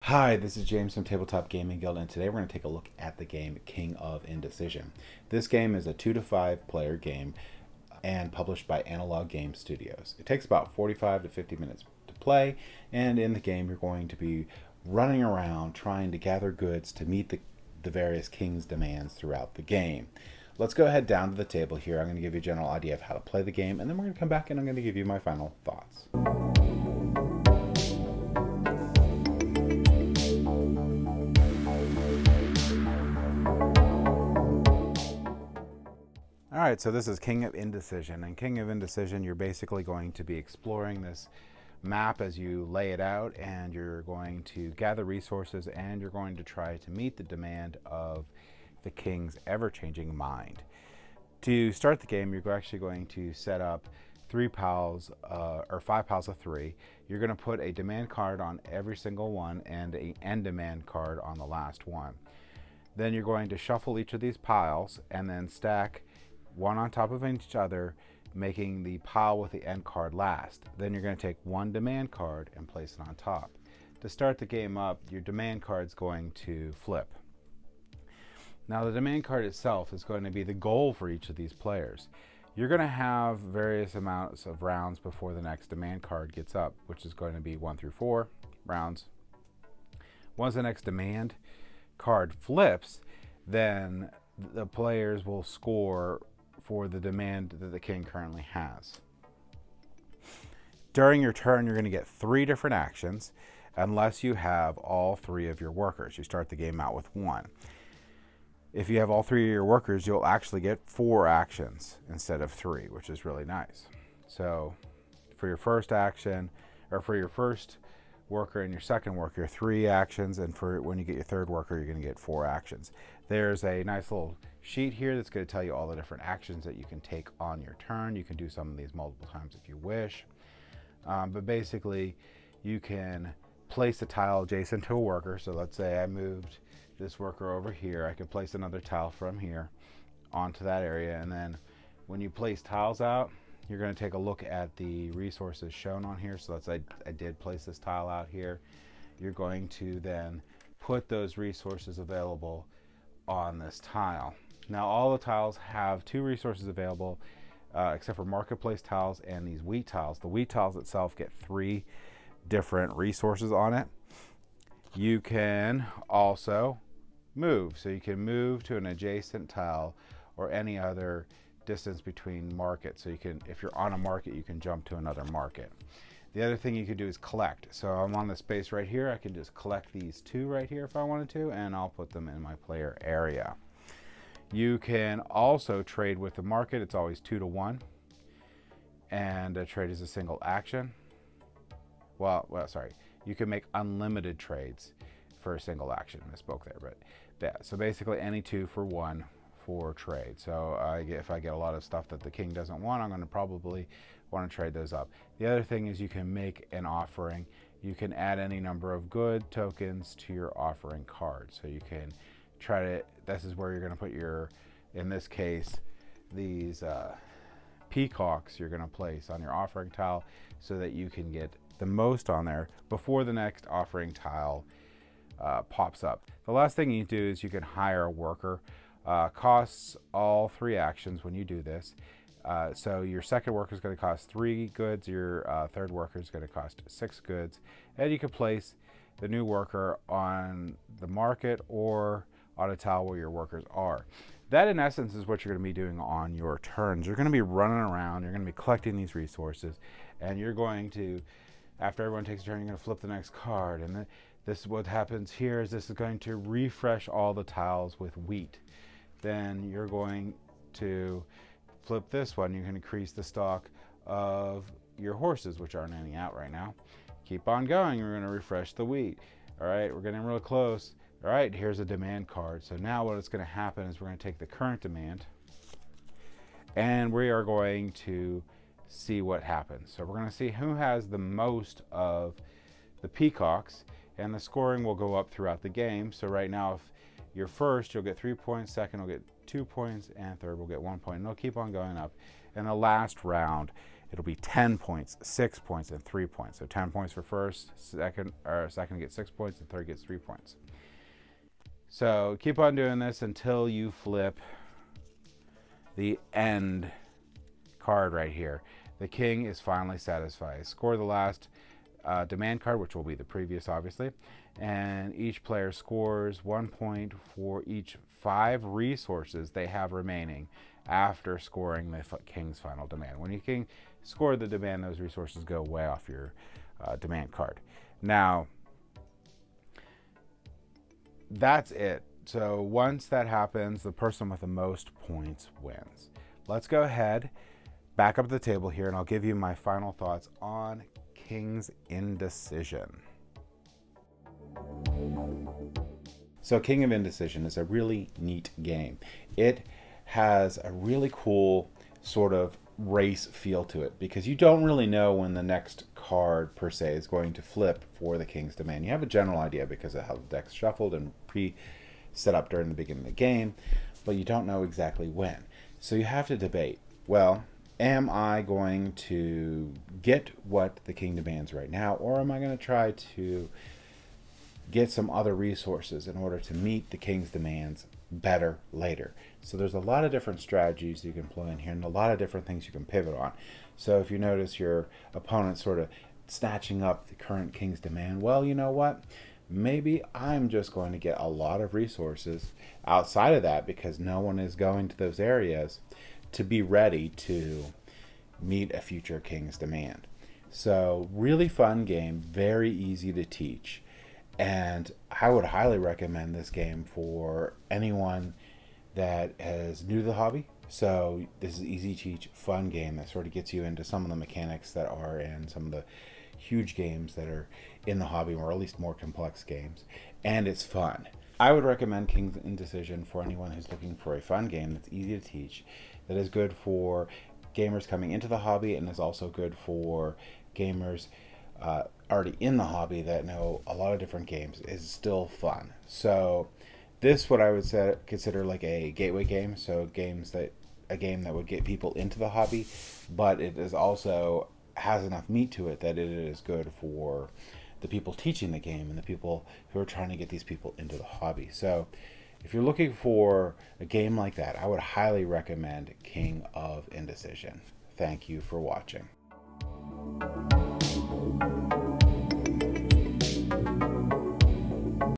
Hi, this is James from Tabletop Gaming Guild, and today we're going to take a look at the game King of Indecision. This game is a 2 to 5 player game and published by Analog Game Studios. It takes about 45 to 50 minutes to play, and in the game you're going to be running around trying to gather goods to meet the various king's demands throughout the game. Let's go ahead down to the table here. I'm going to give you a general idea of how to play the game, and then we're going to come back and I'm going to give you my final thoughts. Alright, so this is King of Indecision, and King of Indecision, you're basically going to be exploring this map as you lay it out, and you're going to gather resources, and you're going to try to meet the demand of the king's ever-changing mind. To start the game, you're actually going to set up 5 piles of 3. You're going to put a demand card on every single one and an end demand card on the last one. Then you're going to shuffle each of these piles and then stack one on top of each other, making the pile with the end card last. Then you're going to take one demand card and place it on top. To start the game up, your demand card is going to flip. Now the demand card itself is going to be the goal for each of these players. You're going to have various amounts of rounds before the next demand card gets up, which is going to be 1 through 4 rounds. Once the next demand card flips, then the players will score for the demand that the king currently has. During your turn, you're going to get 3 different actions unless you have all 3 of your workers. You start the game out with 1. If you have all 3 of your workers, you'll actually get 4 actions instead of 3, which is really nice. So for your first action, or for your first worker and your second worker, 3 actions, and for when you get your third worker, you're going to get 4 actions. There's a nice little sheet here that's going to tell you all the different actions that you can take on your turn. You can do some of these multiple times if you wish, but basically you can place a tile adjacent to a worker. So let's say I moved this worker over here, I can place another tile from here onto that area, and then when you place tiles out, you're going to take a look at the resources shown on here. So let's say I did place this tile out here. You're going to then put those resources available on this tile. Now all the tiles have 2 resources available, except for marketplace tiles and these wheat tiles. The wheat tiles itself get 3 different resources on it. You can also move. So you can move to an adjacent tile or any other distance between markets. So you can, if you're on a market, you can jump to another market. The other thing you can do is collect. So I'm on the space right here. I can just collect these 2 right here if I wanted to, and I'll put them in my player area. You can also trade with the market. It's always 2 to 1, and a trade is a single action. Well, sorry. You can make unlimited trades for a single action. I misspoke there, but yeah. So basically, any 2 for 1 for trade. So if I get a lot of stuff that the king doesn't want, I'm going to probably want to trade those up. The other thing is you can make an offering. You can add any number of good tokens to your offering card. So you can try to, this is where you're going to put your, in this case, these peacocks you're going to place on your offering tile so that you can get the most on there before the next offering tile pops up. The last thing you do is you can hire a worker. Costs all 3 actions when you do this. So your second worker is going to cost 3 goods, your third worker is going to cost 6 goods, and you can place the new worker on the market or on a tile where your workers are. That in essence is what you're going to be doing on your turns. You're going to be running around, you're going to be collecting these resources, and you're going to, after everyone takes a turn, you're going to flip the next card, and this is what happens here is this is going to refresh all the tiles with wheat. Then you're going to flip this one. You can increase the stock of your horses, which aren't any out right now. Keep on going. We're going to refresh the wheat. All right, we're getting real close. All right, here's a demand card. So now what's going to happen is we're going to take the current demand and we are going to see what happens. So we're going to see who has the most of the peacocks, and the scoring will go up throughout the game. So right now, if you're first, you'll get 3 points, second will get 2 points, and third will get 1 point. And it'll keep on going up. And the last round it'll be 10 points, 6 points, and 3 points. So 10 points for first, second gets 6 points, and third gets 3 points. So keep on doing this until you flip the end card right here. The king is finally satisfied. Score the last demand card, which will be the previous, obviously, and each player scores 1 point for each 5 resources they have remaining after scoring the king's final demand. When you king score the demand, those resources go way off your demand card. Now, that's it. So once that happens, the person with the most points wins. Let's go ahead, back up the table here, and I'll give you my final thoughts on King's Indecision. So King of Indecision is a really neat game. It has a really cool sort of race feel to it because you don't really know when the next card per se is going to flip for the king's demand. You have a general idea because of how the deck's shuffled and set up during the beginning of the game, but you don't know exactly when. So you have to debate, well, am I going to get what the king demands right now, or am I going to try to get some other resources in order to meet the king's demands better later? So there's a lot of different strategies you can play in here and a lot of different things you can pivot on. So if you notice your opponent sort of snatching up the current king's demand, well, you know what? Maybe I'm just going to get a lot of resources outside of that because no one is going to those areas to be ready to meet a future king's demand. So really fun game, very easy to teach. And I would highly recommend this game for anyone that is new to the hobby. So this is easy to teach, fun game that sort of gets you into some of the mechanics that are in some of the huge games that are in the hobby, or at least more complex games. And it's fun. I would recommend King's Indecision for anyone who's looking for a fun game that's easy to teach, that is good for gamers coming into the hobby, and is also good for gamers already in the hobby that know a lot of different games. Is still fun. So this, what I would consider like a gateway game. So a game that would get people into the hobby, but it is also has enough meat to it that it is good for the people teaching the game and the people who are trying to get these people into the hobby. So if you're looking for a game like that, I would highly recommend King of Indecision. Thank you for watching.